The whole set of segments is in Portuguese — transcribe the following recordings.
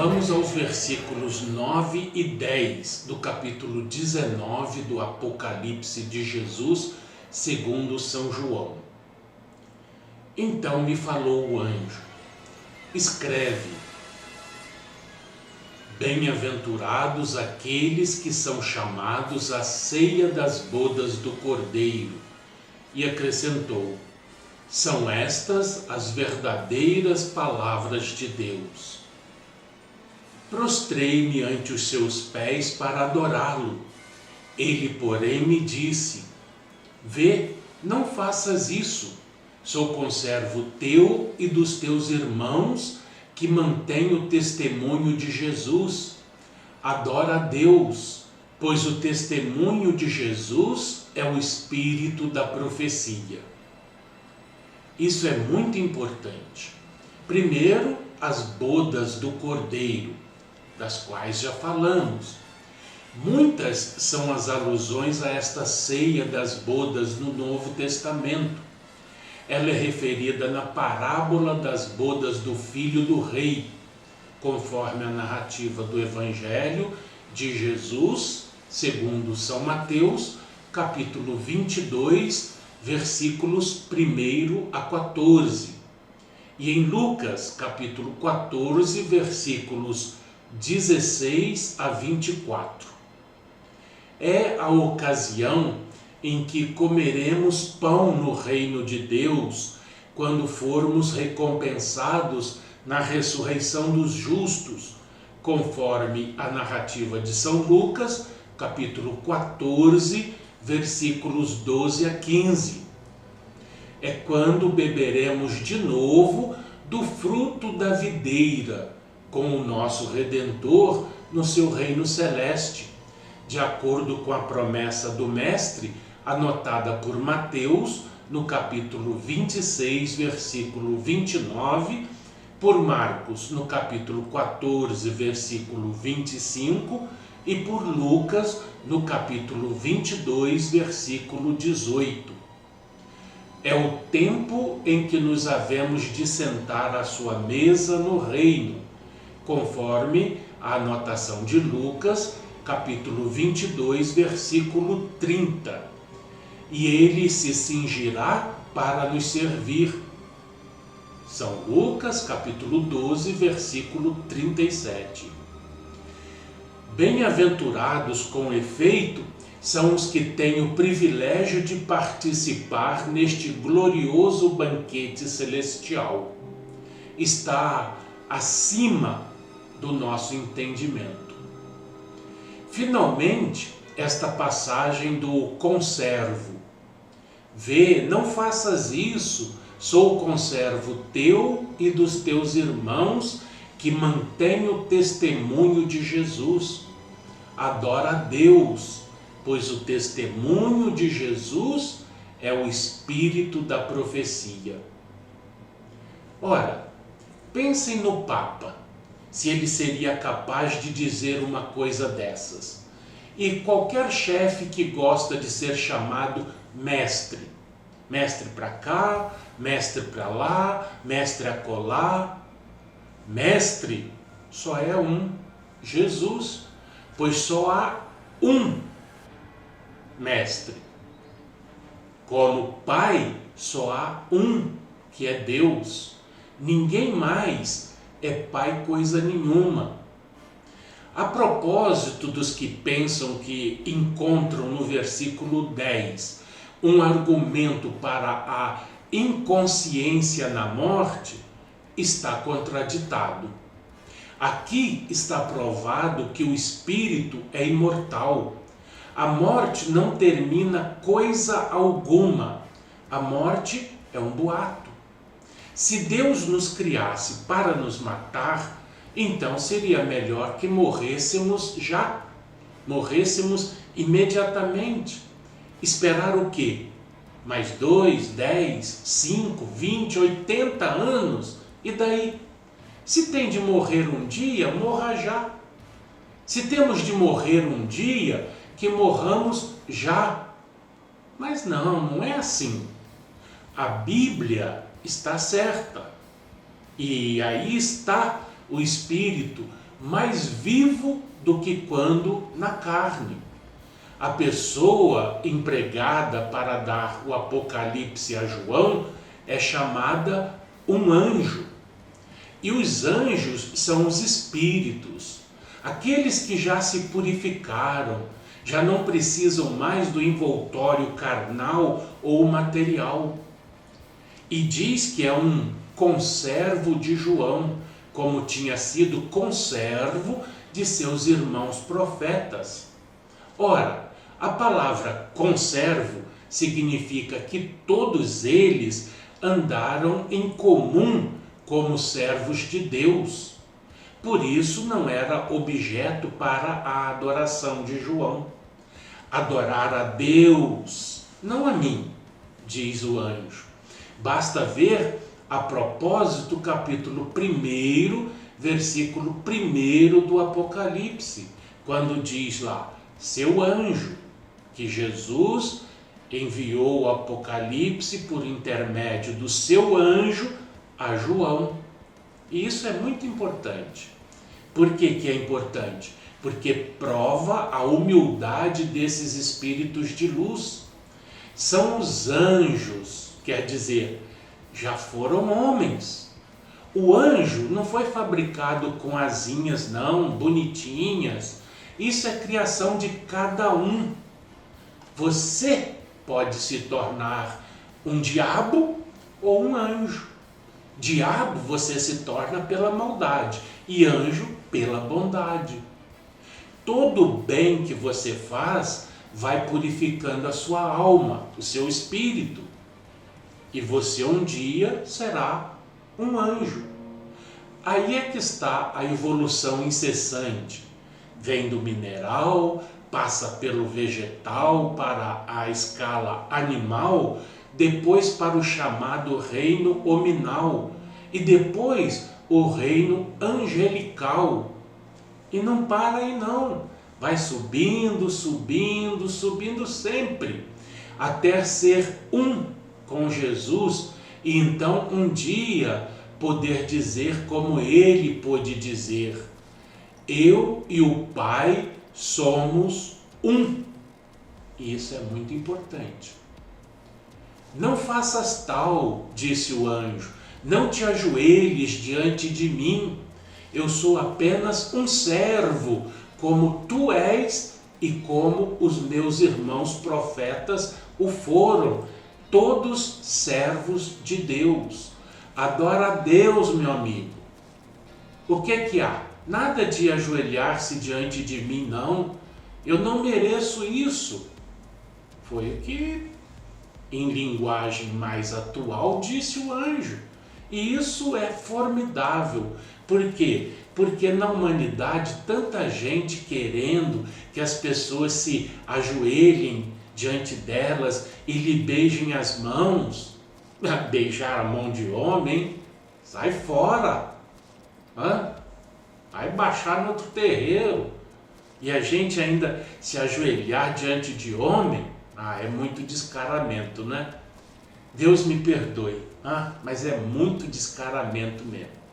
Vamos aos versículos 9 e 10 do capítulo 19 do Apocalipse de Jesus, segundo São João. Então me falou o anjo: escreve, bem-aventurados aqueles que são chamados à ceia das bodas do Cordeiro. E acrescentou: são estas as verdadeiras palavras de Deus. Prostrei-me ante os seus pés para adorá-lo. Ele, porém, me disse: vê, não faças isso. Sou conservo teu e dos teus irmãos que mantêm o testemunho de Jesus. Adora a Deus, pois o testemunho de Jesus é o espírito da profecia. Isso é muito importante. Primeiro, as bodas do Cordeiro, das quais já falamos. Muitas são as alusões a esta ceia das bodas no Novo Testamento. Ela é referida na parábola das bodas do filho do rei, conforme a narrativa do Evangelho de Jesus, segundo São Mateus, capítulo 22, versículos 1 a 14. E em Lucas, capítulo 14, versículos 16 a 24. É a ocasião em que comeremos pão no reino de Deus, quando formos recompensados na ressurreição dos justos, conforme a narrativa de São Lucas, capítulo 14, versículos 12 a 15. É quando beberemos de novo do fruto da videira, com o nosso Redentor no seu reino celeste, de acordo com a promessa do Mestre, anotada por Mateus, no capítulo 26, versículo 29, por Marcos, no capítulo 14, versículo 25, e por Lucas, no capítulo 22, versículo 18. É o tempo em que nos havemos de sentar à sua mesa no reino, conforme a anotação de Lucas, capítulo 22, versículo 30. E ele se cingirá para nos servir. São Lucas, capítulo 12, versículo 37. Bem-aventurados, com efeito, são os que têm o privilégio de participar neste glorioso banquete celestial. Está acima do nosso entendimento. Finalmente, esta passagem do conservo. Vê, não faças isso, sou conservo teu e dos teus irmãos que mantêm o testemunho de Jesus. Adora a Deus, pois o testemunho de Jesus é o espírito da profecia. Ora, pensem no Papa, se ele seria capaz de dizer uma coisa dessas. E qualquer chefe que gosta de ser chamado mestre. Mestre para cá, mestre para lá, mestre acolá. Mestre só é um, Jesus, pois só há um mestre. Como Pai, só há um, que é Deus. Ninguém mais é Pai coisa nenhuma. A propósito dos que pensam que encontram no versículo 10 um argumento para a inconsciência na morte, está contraditado. Aqui está provado que o espírito é imortal. A morte não termina coisa alguma. A morte é um boato. Se Deus nos criasse para nos matar, então seria melhor que morrêssemos já. Morrêssemos imediatamente. Esperar o quê? Mais 2, 10, 5, 20, 80 anos? E daí? Se tem de morrer um dia, morra já. Se temos de morrer um dia, que morramos já. Mas não é assim. A Bíblia está certa. E aí está o Espírito, mais vivo do que quando na carne. A pessoa empregada para dar o Apocalipse a João é chamada um anjo. E os anjos são os espíritos, aqueles que já se purificaram, já não precisam mais do envoltório carnal ou material. E diz que é um conservo de João, como tinha sido conservo de seus irmãos profetas. Ora, a palavra conservo significa que todos eles andaram em comum como servos de Deus. Por isso não era objeto para a adoração de João. Adorar a Deus, não a mim, diz o anjo. Basta ver a propósito capítulo 1, versículo 1 do Apocalipse, quando diz lá, seu anjo, que Jesus enviou o Apocalipse por intermédio do seu anjo a João. E isso é muito importante. Por que que é importante? Porque prova a humildade desses espíritos de luz. São os anjos, quer dizer, já foram homens. O anjo não foi fabricado com asinhas, não, bonitinhas. Isso é criação de cada um. Você pode se tornar um diabo ou um anjo. Diabo você se torna pela maldade e anjo pela bondade. Todo o bem que você faz vai purificando a sua alma, o seu espírito. E você um dia será um anjo. Aí é que está a evolução incessante. Vem do mineral, passa pelo vegetal para a escala animal, depois para o chamado reino hominal e depois o reino angelical. E não para aí não, vai subindo, subindo, subindo sempre, até ser um com Jesus e então um dia poder dizer como ele pôde dizer, eu e o Pai somos um. E isso é muito importante. Não faças tal, disse o anjo, não te ajoelhes diante de mim, eu sou apenas um servo, como tu és e como os meus irmãos profetas o foram, todos servos de Deus. Adora a Deus, meu amigo. O que é que há? Nada de ajoelhar-se diante de mim, não. Eu não mereço isso. Foi o que, em linguagem mais atual, disse o anjo. E isso é formidável. Por quê? Porque na humanidade, tanta gente querendo que as pessoas se ajoelhem diante delas e lhe beijem as mãos. Beijar a mão de homem, sai fora. Vai baixar no outro terreiro. E a gente ainda se ajoelhar diante de homem, é muito descaramento, né? Deus me perdoe, mas é muito descaramento mesmo.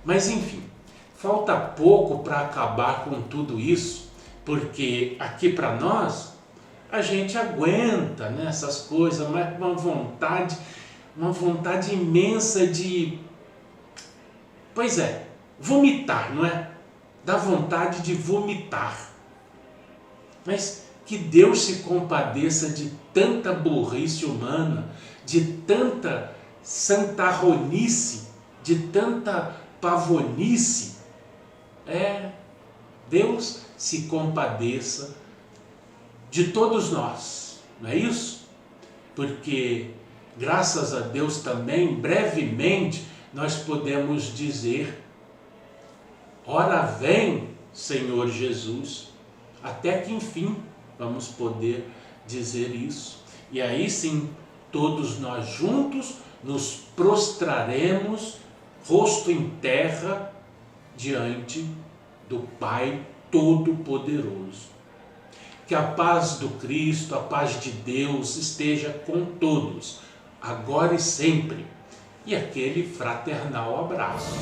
Mas enfim, falta pouco para acabar com tudo isso, porque aqui para nós, a gente aguenta, né, essas coisas, mas com uma vontade imensa de, vomitar, não é? Dá vontade de vomitar. Mas que Deus se compadeça de tanta burrice humana, de tanta santarronice, de tanta pavonice. Deus se compadeça de todos nós, não é isso? Porque, graças a Deus também, brevemente, nós podemos dizer, ora vem, Senhor Jesus, até que enfim vamos poder dizer isso. E aí sim, todos nós juntos nos prostraremos, rosto em terra, diante do Pai Todo-Poderoso. Que a paz do Cristo, a paz de Deus esteja com todos, agora e sempre. E aquele fraternal abraço.